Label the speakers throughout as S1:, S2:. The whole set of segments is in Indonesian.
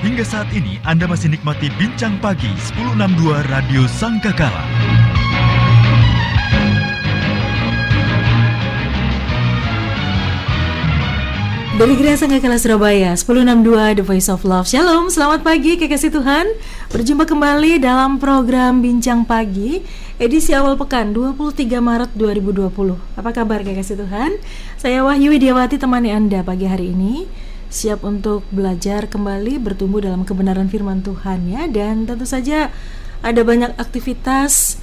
S1: Hingga saat ini Anda masih nikmati Bincang Pagi 1062 Radio Sangkakala.
S2: Dari Gereja Sangkakala Surabaya 1062 The Voice of Love. Shalom, selamat pagi kekasih Tuhan. Berjumpa kembali dalam program Bincang Pagi edisi awal pekan 23 Maret 2020. Apa kabar kekasih Tuhan? Saya Wahyu Widiawati temani Anda pagi hari ini. Siap untuk belajar kembali, bertumbuh dalam kebenaran firman Tuhan ya. Dan tentu saja ada banyak aktivitas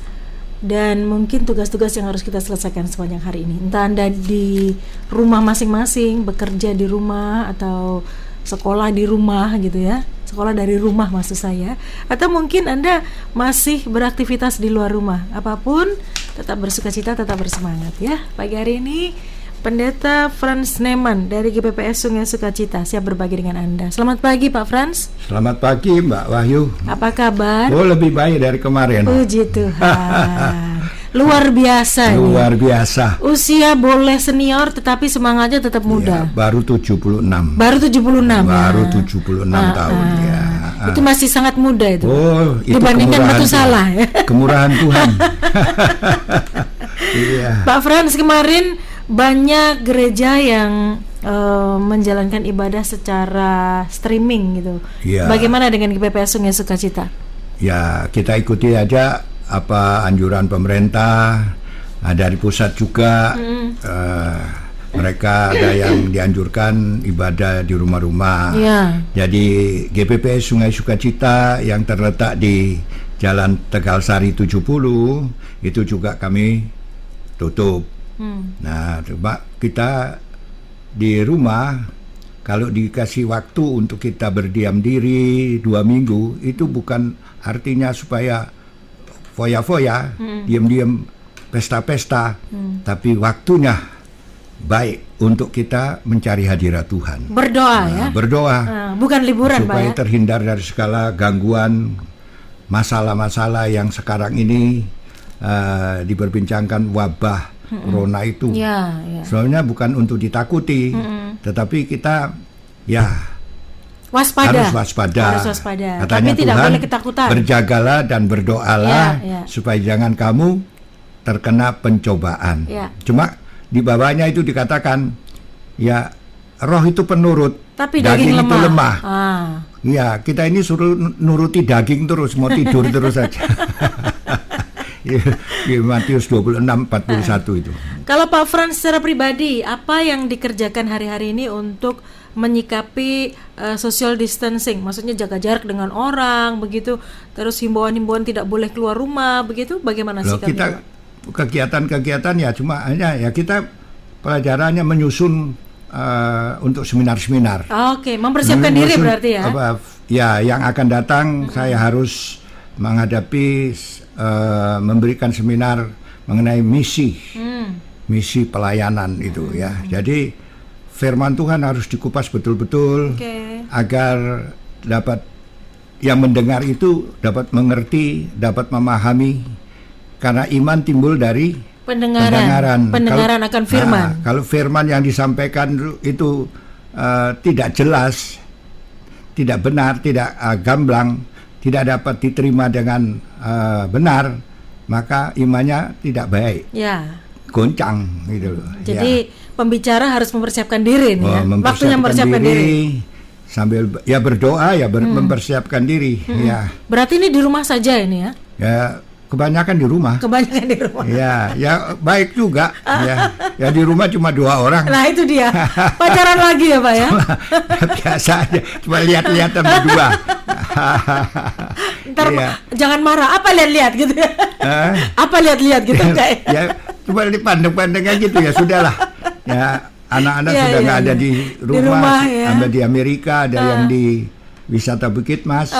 S2: dan mungkin tugas-tugas yang harus kita selesaikan sepanjang hari ini. Entah Anda di rumah masing-masing, bekerja di rumah, atau sekolah di rumah gitu ya. Sekolah dari rumah maksud saya. Atau mungkin Anda masih beraktivitas di luar rumah. Apapun, tetap bersukacita, tetap bersemangat ya. Pagi hari ini Pendeta Frans Neman dari GPPS Sungai Sukacita siap berbagi dengan Anda. Selamat pagi Pak Frans.
S3: Selamat pagi Mbak Wahyu.
S2: Apa kabar?
S3: Oh, lebih baik dari kemarin.
S2: Puji Tuhan. Luar biasa.
S3: Luar biasa.
S2: Usia boleh senior tetapi semangatnya tetap muda.
S3: Ya, baru 76.
S2: Baru 76.
S3: Baru 76 tahun ya.
S2: Itu masih sangat muda itu.
S3: Oh, itu
S2: dibandingkan Batu Salah ya.
S3: Kemurahan Tuhan. Iya.
S2: Pak Frans, kemarin banyak gereja yang menjalankan ibadah secara streaming gitu.
S3: Ya.
S2: Bagaimana dengan GPPS Sungai Sukacita?
S3: Ya, kita ikuti aja apa anjuran pemerintah. Dari pusat juga mereka ada yang dianjurkan ibadah di rumah-rumah. Ya. Jadi GPPS Sungai Sukacita yang terletak di Jalan Tegal Sari 70 itu juga kami tutup. Nah, coba kita di rumah, kalau dikasih waktu untuk kita berdiam diri 2 minggu, itu bukan artinya supaya foya-foya, diam-diam, pesta-pesta, tapi waktunya baik untuk kita mencari hadirat Tuhan.
S2: Berdoa ya?
S3: Berdoa.
S2: Bukan liburan
S3: supaya
S2: Pak ya?
S3: Terhindar dari segala gangguan, masalah-masalah yang sekarang ini diperbincangkan wabah Corona itu.
S2: Ya.
S3: Soalnya bukan untuk ditakuti, tetapi kita harus waspada. Katanya
S2: tapi tidak
S3: Tuhan,
S2: boleh ketakutan.
S3: Berjagalah dan berdoalah supaya jangan kamu terkena pencobaan. Cuma di bawahnya itu dikatakan roh itu penurut, tapi daging itu lemah. Ya, kita ini suruh nuruti daging terus, mau tidur terus saja. Matius 26:41 itu.
S2: Kalau Pak Frans secara pribadi, apa yang dikerjakan hari-hari ini untuk menyikapi social distancing? Maksudnya jaga jarak dengan orang, begitu. Terus himbauan-himbauan tidak boleh keluar rumah, begitu. Bagaimana sikapnya?
S3: Kita kegiatan-kegiatan cuma hanya kita pelajarannya menyusun untuk seminar-seminar.
S2: Oke, mempersiapkan diri berarti ya. Yang akan datang saya harus menghadapi memberikan seminar mengenai misi pelayanan itu ya. Jadi firman Tuhan harus dikupas betul-betul agar dapat yang mendengar itu dapat mengerti, dapat memahami, karena iman timbul dari pendengaran akan firman. Kalau firman yang disampaikan itu tidak jelas, tidak benar, tidak gamblang, tidak dapat diterima dengan benar, maka imannya tidak baik. Goncang gitu loh. Jadi pembicara harus mempersiapkan diri nih ya. Waktunya mempersiapkan diri.
S3: Sambil berdoa mempersiapkan diri ya.
S2: Berarti ini di rumah saja ini ya?
S3: Ya, kebanyakan di rumah. Ya baik juga. Ya di rumah cuma 2 orang.
S2: Nah itu dia. Pacaran lagi ya Pak ya?
S3: Biasa aja. Cuma lihat-lihatan berdua.
S2: Ntar jangan marah. Apa lihat-lihat gitu ya? Apa lihat-lihat gitu kayak?
S3: Ya cuma dipandang-pandang aja gitu ya, sudahlah. Ya anak-anak sudah nggak ada di rumah, ada di Amerika, ada yang di wisata Bukit Mas.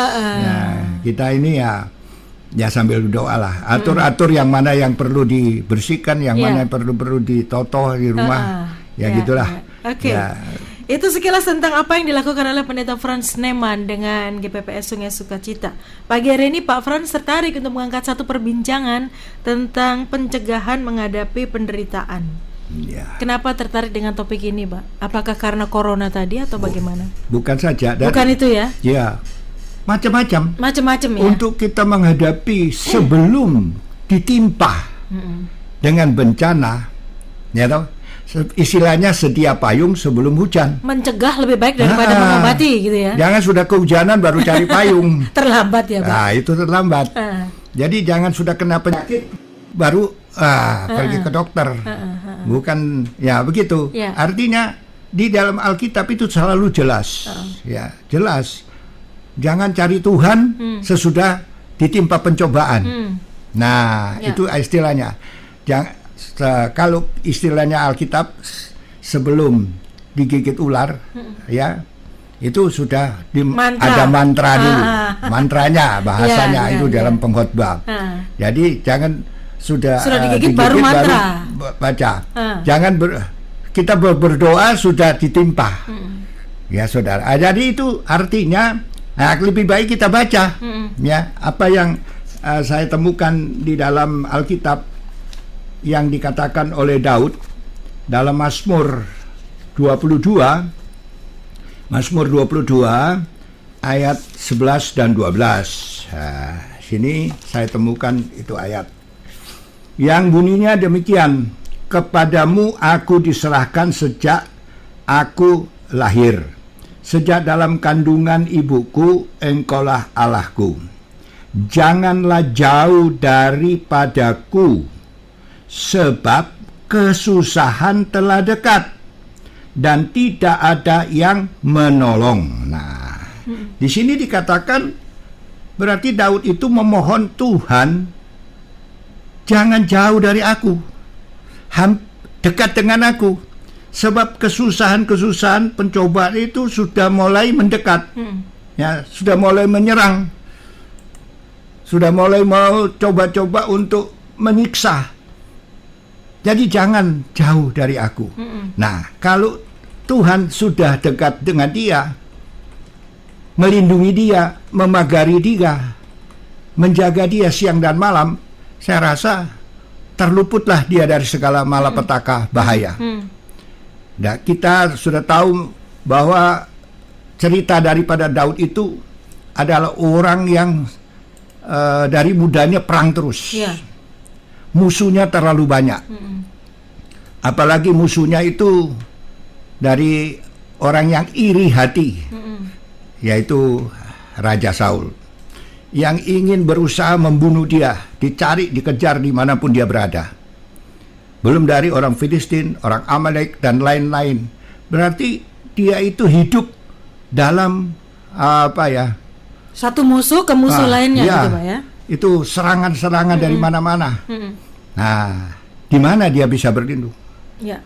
S3: Kita ini ya sambil berdoa lah. Atur yang mana yang perlu dibersihkan, yang mana yang perlu ditotoh di rumah. Gitulah.
S2: Oke. Itu sekilas tentang apa yang dilakukan oleh Pendeta Frans Neman dengan GPPS Sungai Sukacita. Pagi hari ini Pak Frans tertarik untuk mengangkat satu perbincangan tentang pencegahan menghadapi penderitaan.
S3: Ya.
S2: Kenapa tertarik dengan topik ini, Pak? Apakah karena corona tadi atau bagaimana?
S3: Bukan saja.
S2: Bukan itu ya?
S3: Ya, macam-macam.
S2: Macam-macam ya.
S3: Untuk kita menghadapi sebelum ditimpa dengan bencana, ya toh, istilahnya sedia payung sebelum hujan.
S2: Mencegah lebih baik daripada mengobati gitu ya.
S3: Jangan sudah kehujanan baru cari payung.
S2: Terlambat ya, Pak.
S3: Nah, itu terlambat. Jadi jangan sudah kena penyakit baru pergi ke dokter. Bukan ya begitu.
S2: Ya.
S3: Artinya di dalam Alkitab itu selalu jelas. Ya, jelas. Jangan cari Tuhan sesudah ditimpa pencobaan. Nah, itu istilahnya. Kalau istilahnya Alkitab sebelum digigit ular, ya itu sudah ada mantra dulu, mantranya bahasanya itu dalam pengkhotbah. Jadi jangan sudah
S2: digigit baru mantra
S3: baca. Jangan kita berdoa sudah ditimpa, ya saudara. Jadi itu artinya lebih baik kita baca, ya apa yang saya temukan di dalam Alkitab yang dikatakan oleh Daud dalam Mazmur 22 ayat 11 dan 12. Sini saya temukan itu ayat yang bunyinya demikian, kepadamu aku diserahkan sejak aku lahir, sejak dalam kandungan ibuku engkaulah Allahku. Janganlah jauh daripadaku, sebab kesusahan telah dekat dan tidak ada yang menolong. Nah, di sini dikatakan berarti Daud itu memohon Tuhan, jangan jauh dari aku, dekat dengan aku, sebab kesusahan-kesusahan pencobaan itu sudah mulai mendekat, ya sudah mulai menyerang, sudah mulai mau coba-coba untuk menyiksa. Jadi jangan jauh dari aku. Nah, kalau Tuhan sudah dekat dengan dia, melindungi dia, memagari dia, menjaga dia siang dan malam, saya rasa terluputlah dia dari segala malapetaka bahaya. Nah, kita sudah tahu bahwa cerita daripada Daud itu adalah orang yang dari mudanya perang terus. Musuhnya terlalu banyak. Apalagi musuhnya itu dari orang yang iri hati, yaitu Raja Saul, yang ingin berusaha membunuh dia, dicari, dikejar dimanapun dia berada. Belum dari orang Filistin, orang Amalek, dan lain-lain. Berarti dia itu hidup dalam
S2: satu musuh ke musuh lainnya, gitu Pak ya.
S3: Itu serangan-serangan dari mana-mana. Nah, di mana dia bisa berlindung?
S2: Ya,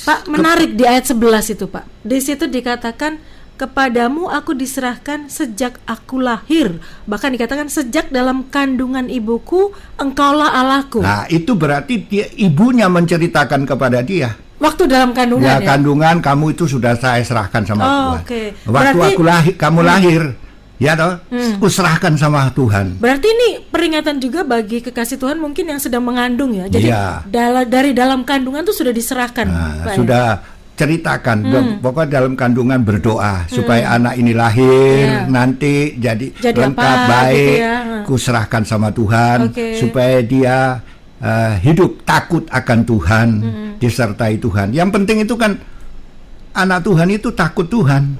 S2: Pak, menarik di ayat 11 itu, Pak. Di situ dikatakan, kepadamu aku diserahkan sejak aku lahir. Bahkan dikatakan sejak dalam kandungan ibuku, engkaulah Allahku.
S3: Nah, itu berarti dia, ibunya menceritakan kepada dia.
S2: Waktu dalam kandungan ya?
S3: Kandungan kamu itu sudah saya serahkan sama Tuhan.
S2: Okay.
S3: Waktu berarti, aku lahir, kamu lahir, ya toh, aku serahkan sama Tuhan.
S2: Berarti ini peringatan juga bagi kekasih Tuhan mungkin yang sedang mengandung ya. Jadi dari dalam kandungan tuh sudah diserahkan. Pak,
S3: sudah ceritakan, pokoknya dalam kandungan berdoa supaya anak ini lahir nanti jadi lengkap baik. Gitu ya. Ku serahkan sama Tuhan supaya dia hidup takut akan Tuhan, disertai Tuhan. Yang penting itu kan anak Tuhan itu takut Tuhan.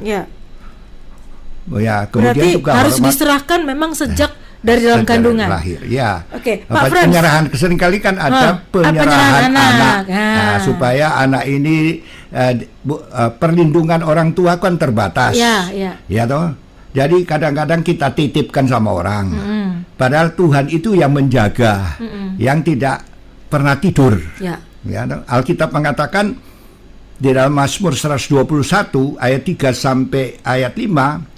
S3: Ya, kemudian
S2: berarti
S3: juga
S2: harus diserahkan memang sejak dari dalam kandungan.
S3: Lahir, ya.
S2: Pak Frans,
S3: penyerahan seringkali kan ada penyerahan anak. Nah, supaya anak ini perlindungan orang tua kan terbatas. Ya toh. Jadi kadang-kadang kita titipkan sama orang. Padahal Tuhan itu yang menjaga, yang tidak pernah tidur. Ya, Alkitab mengatakan di dalam Mazmur 121 ayat 3 sampai ayat 5,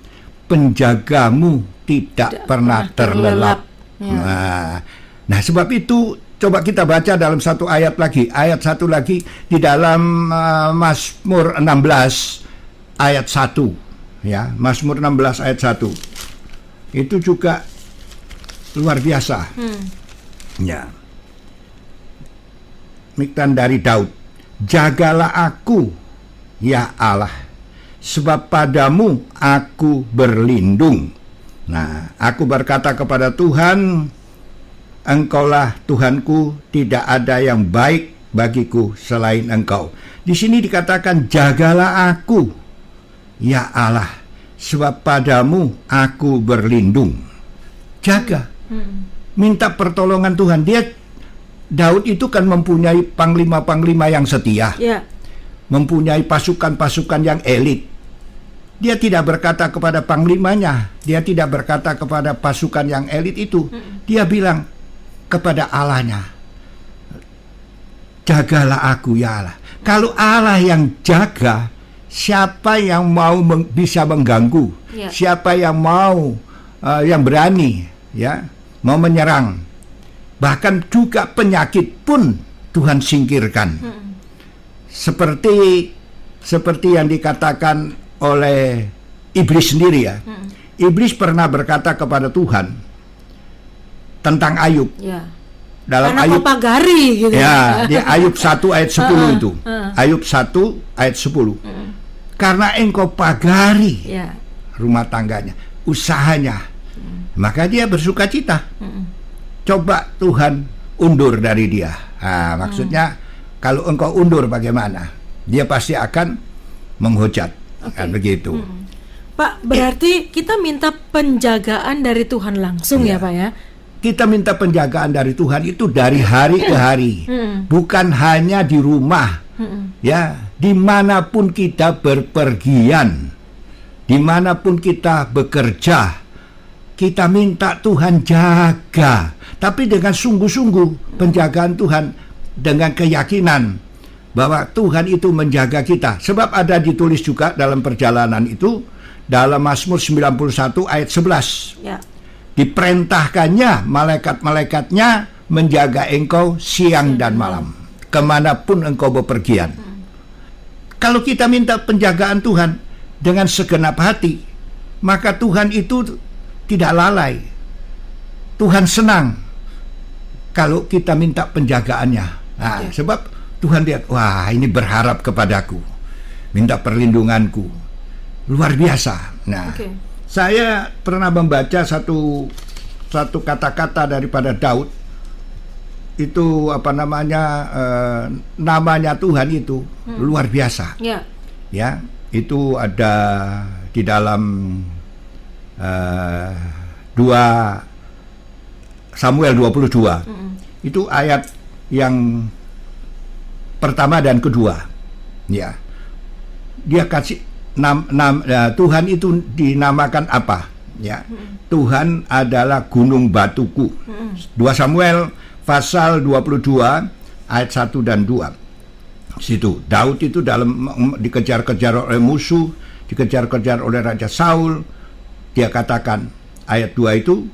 S3: penjagamu tidak pernah terlelap. Nah, sebab itu coba kita baca dalam satu ayat lagi, ayat satu lagi di dalam Mazmur 16 ayat 1, ya, Mazmur 16 ayat 1. Itu juga luar biasa. Ya. Miktan dari Daud. jagalah aku, ya Allah, sebab padamu aku berlindung. Nah, aku berkata kepada Tuhan, Engkaulah Tuhanku, tidak ada yang baik bagiku selain Engkau. Di sini dikatakan jagalah aku, ya Allah, sebab padamu aku berlindung. Jaga, minta pertolongan Tuhan. Daud itu kan mempunyai panglima-panglima yang setia, mempunyai pasukan-pasukan yang elit. Dia tidak berkata kepada panglimanya, dia tidak berkata kepada pasukan yang elit itu. Dia bilang kepada Allahnya, jagalah aku, ya Allah. Kalau Allah yang jaga, siapa yang mau bisa mengganggu? Siapa yang mau yang berani mau menyerang? Bahkan juga penyakit pun Tuhan singkirkan. Seperti yang dikatakan oleh iblis sendiri ya. Iblis pernah berkata kepada Tuhan tentang Ayub. Dalam
S2: karena
S3: Ayub
S2: kau pagari gitu.
S3: Di Ayub 1 ayat 10 itu. Ayub 1 ayat 10. Karena engkau pagari rumah tangganya, usahanya, maka dia bersuka cita. Coba Tuhan undur dari dia. Maksudnya kalau engkau undur bagaimana? Dia pasti akan menghujat. Kan begitu.
S2: Pak, berarti kita minta penjagaan dari Tuhan langsung ya Pak ya?
S3: Kita minta penjagaan dari Tuhan itu dari hari ke hari, bukan hanya di rumah, dimanapun kita berpergian, dimanapun kita bekerja, kita minta Tuhan jaga, tapi dengan sungguh-sungguh penjagaan Tuhan, dengan keyakinan bahwa Tuhan itu menjaga kita. Sebab ada ditulis juga dalam perjalanan itu, dalam Mazmur 91 ayat 11. Diperintahkannya malaikat-malaikatnya menjaga engkau siang dan malam, kemanapun engkau bepergian. Kalau kita minta penjagaan Tuhan dengan segenap hati, maka Tuhan itu tidak lalai. Tuhan senang kalau kita minta penjagaannya. Sebab Tuhan lihat, wah ini berharap kepadaku, minta perlindunganku, luar biasa. Saya pernah membaca satu kata-kata daripada Daud. Itu namanya Tuhan itu luar biasa. Itu ada di dalam 2 Samuel 22. Itu ayat yang pertama dan kedua. Dia kasih Tuhan itu dinamakan apa? Tuhan adalah gunung batuku. 2 Samuel pasal 22 ayat 1 dan 2. Situ Daud itu dikejar-kejar oleh musuh, dikejar-kejar oleh Raja Saul. Dia katakan ayat 2 itu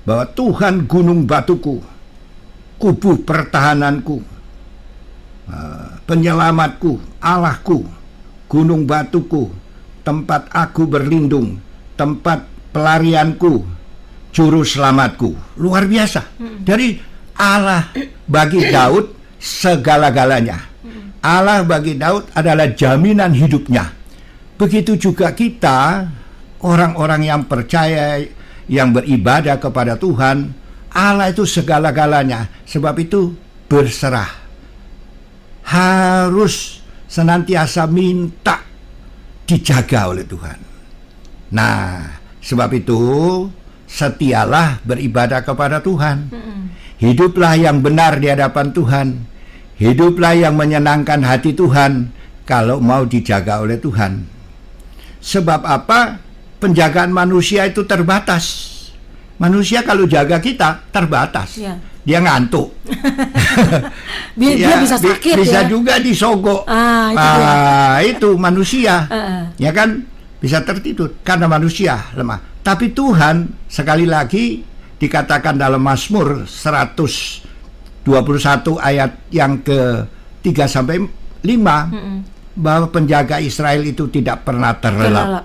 S3: bahwa Tuhan gunung batuku, kubu pertahananku, penyelamatku, Allahku, gunung batuku, tempat aku berlindung, tempat pelarianku, juru selamatku. Luar biasa. Dari Allah bagi Daud segala-galanya. Allah bagi Daud adalah jaminan hidupnya. Begitu juga kita, orang-orang yang percaya, yang beribadah kepada Tuhan, Allah itu segala-galanya. Sebab itu berserah, harus senantiasa minta dijaga oleh Tuhan. Nah, sebab itu setialah beribadah kepada Tuhan. Hiduplah yang benar di hadapan Tuhan. Hiduplah yang menyenangkan hati Tuhan kalau mau dijaga oleh Tuhan. Sebab apa? Penjagaan manusia itu terbatas. Manusia kalau jaga kita terbatas. Dia ngantuk.
S2: Dia bisa sakit,
S3: bisa juga disogok. Itu manusia. Ya kan, bisa tertidur karena manusia lemah. Tapi Tuhan, sekali lagi dikatakan dalam Mazmur 121 ayat yang ke-3 sampai 5, bahwa penjaga Israel itu tidak pernah terlelap.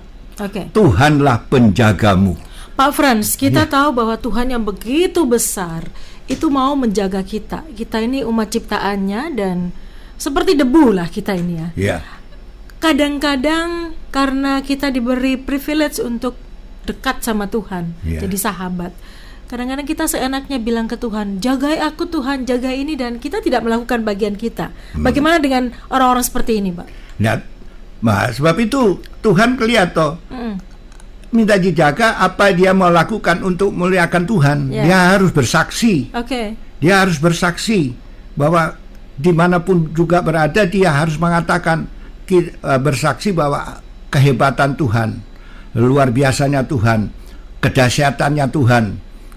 S3: Tuhanlah penjagamu.
S2: Pak Frans, kita tahu bahwa Tuhan yang begitu besar itu mau menjaga kita. Kita ini umat ciptaannya, dan seperti debu lah kita ini ya.
S3: Ya.
S2: Kadang-kadang karena kita diberi privilege untuk dekat sama Tuhan, jadi sahabat. Kadang-kadang kita seenaknya bilang ke Tuhan, jagai aku Tuhan, jaga ini, dan kita tidak melakukan bagian kita. Bagaimana dengan orang-orang seperti ini, Pak?
S3: Nah, sebab itu Tuhan kelihatan minta dijaga apa dia mau lakukan untuk memuliakan Tuhan. Dia harus bersaksi. Dia harus bersaksi bahwa dimanapun juga berada, dia harus mengatakan, bersaksi bahwa kehebatan Tuhan, luar biasanya Tuhan, kedahsyatannya Tuhan.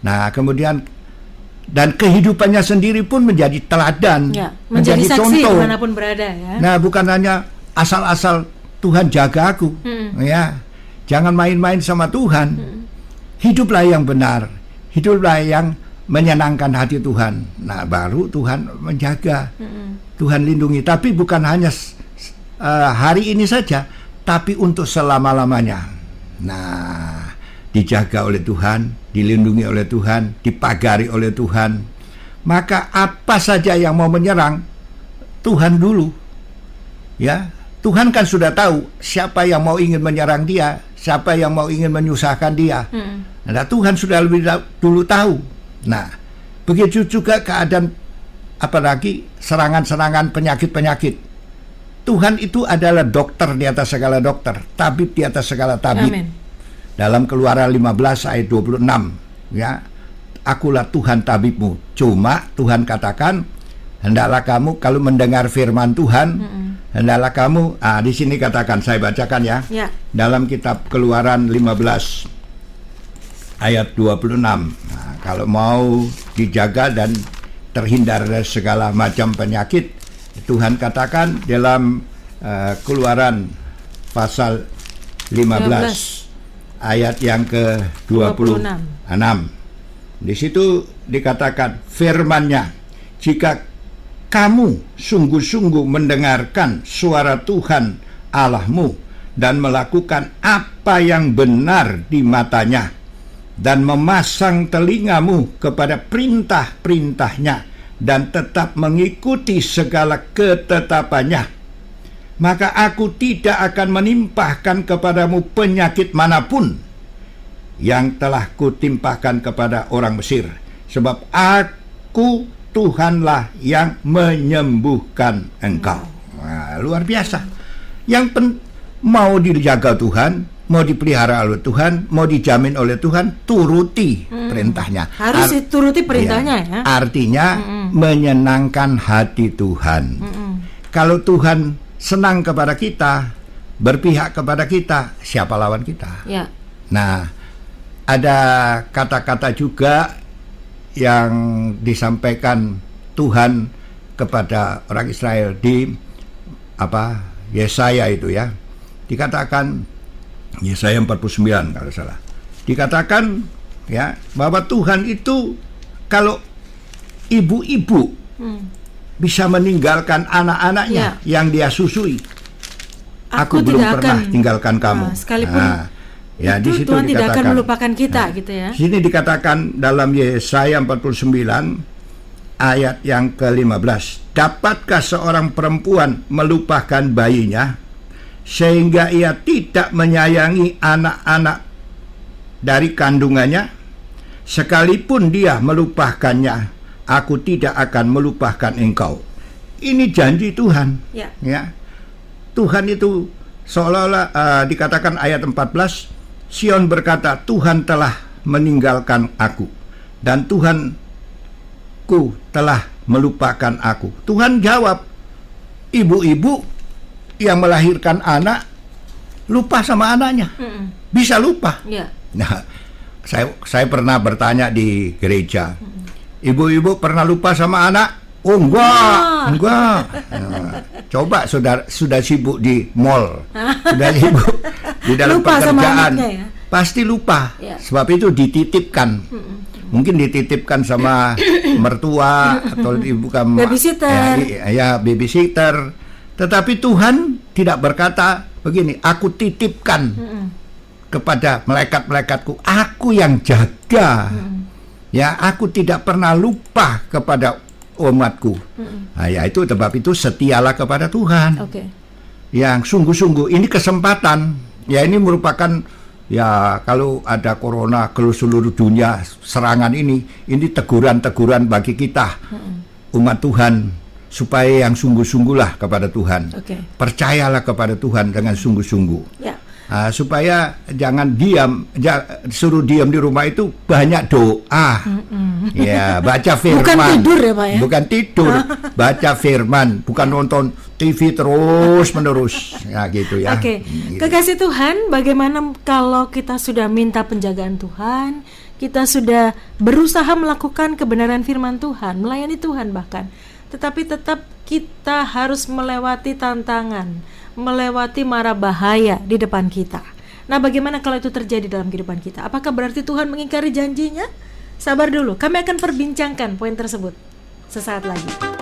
S3: Nah, kemudian dan kehidupannya sendiri pun menjadi teladan,
S2: menjadi saksi
S3: contoh
S2: dimanapun berada ya.
S3: Nah, bukan hanya asal-asal Tuhan jaga aku, ya, jangan main-main sama Tuhan. Hiduplah yang benar, hiduplah yang menyenangkan hati Tuhan. Nah, baru Tuhan menjaga, Tuhan lindungi. Tapi bukan hanya hari ini saja, tapi untuk selama-lamanya. Nah, dijaga oleh Tuhan, dilindungi oleh Tuhan, dipagari oleh Tuhan. Maka apa saja yang mau menyerang, Tuhan dulu. Ya, Tuhan kan sudah tahu siapa yang mau ingin menyerang dia, siapa yang mau ingin menyusahkan dia. Nah, Tuhan sudah lebih dulu tahu. Nah, begitu juga keadaan, apalagi serangan-serangan penyakit-penyakit. Tuhan itu adalah dokter di atas segala dokter, tabib di atas segala tabib. Amen. Dalam Keluaran 15 ayat 26, ya, akulah Tuhan tabibmu. Cuma Tuhan katakan, hendaklah kamu kalau mendengar firman Tuhan, hendaklah kamu, di sini katakan, saya bacakan ya. Dalam kitab Keluaran 15 ayat 26. Nah, kalau mau dijaga dan terhindar dari segala macam penyakit, Tuhan katakan dalam Keluaran pasal 15 ayat yang ke-26. Di situ dikatakan firman-Nya, jika kamu sungguh-sungguh mendengarkan suara Tuhan Allahmu dan melakukan apa yang benar di matanya dan memasang telingamu kepada perintah-perintahnya dan tetap mengikuti segala ketetapannya, maka aku tidak akan menimpahkan kepadamu penyakit manapun yang telah kutimpahkan kepada orang Mesir, sebab aku Tuhanlah yang menyembuhkan engkau. Nah, luar biasa. Yang mau dijaga Tuhan, mau dipelihara oleh Tuhan, mau dijamin oleh Tuhan, turuti perintahnya.
S2: Harus turuti perintahnya ya.
S3: Artinya menyenangkan hati Tuhan. Kalau Tuhan senang kepada kita, berpihak kepada kita, siapa lawan kita? Nah, ada kata-kata juga yang disampaikan Tuhan kepada orang Israel di Yesaya itu ya. Dikatakan Yesaya 49 kalau salah. Dikatakan ya bahwa Tuhan itu kalau ibu-ibu bisa meninggalkan anak-anaknya yang dia susui, aku belum pernah tinggalkan kamu.
S2: Sekalipun
S3: ya, di situ
S2: Tuhan tidak akan
S3: dikatakan,
S2: melupakan kita gitu ya.
S3: Sini dikatakan dalam Yesaya 49 ayat yang ke-15, dapatkah seorang perempuan melupakan bayinya sehingga ia tidak menyayangi anak-anak dari kandungannya? Sekalipun dia melupakannya, aku tidak akan melupakan engkau. Ini janji Tuhan. Ya. Tuhan itu seolah-olah dikatakan ayat 14, Sion berkata, Tuhan telah meninggalkan aku dan Tuhanku telah melupakan aku. Tuhan jawab, ibu-ibu yang melahirkan anak lupa sama anaknya, bisa lupa. Nah, saya pernah bertanya di gereja, ibu-ibu pernah lupa sama anak? Oh enggak. Nah, coba sudah sibuk di mall, sudah sibuk di dalam
S2: lupa
S3: pekerjaan,
S2: ya?
S3: Pasti lupa. Sebab itu dititipkan, mungkin dititipkan sama mertua atau ibu kamu,
S2: babysitter.
S3: Ya babysitter. Tetapi Tuhan tidak berkata begini, aku titipkan kepada malaikat-malaikatku, aku yang jaga. Ya, aku tidak pernah lupa kepada umatku. Nah, ya itu sebab itu setialah kepada Tuhan. Yang sungguh-sungguh ini kesempatan. Ya ini merupakan ya kalau ada corona ke seluruh dunia serangan ini teguran-teguran bagi kita umat Tuhan supaya yang sungguh-sungguhlah kepada Tuhan. Percayalah kepada Tuhan dengan sungguh-sungguh. Supaya jangan suruh diam di rumah itu, banyak doa. Ya, baca firman.
S2: Bukan tidur ya, Pak ya?
S3: Bukan tidur, baca firman, bukan nonton TV terus menerus. Ya gitu ya.
S2: Gitu. Kekasih Tuhan, bagaimana kalau kita sudah minta penjagaan Tuhan, kita sudah berusaha melakukan kebenaran firman Tuhan, melayani Tuhan bahkan, tetapi tetap kita harus melewati tantangan, melewati mara bahaya di depan kita. Nah, bagaimana kalau itu terjadi dalam kehidupan kita? Apakah berarti Tuhan mengingkari janjinya? Sabar dulu, kami akan perbincangkan poin tersebut sesaat lagi.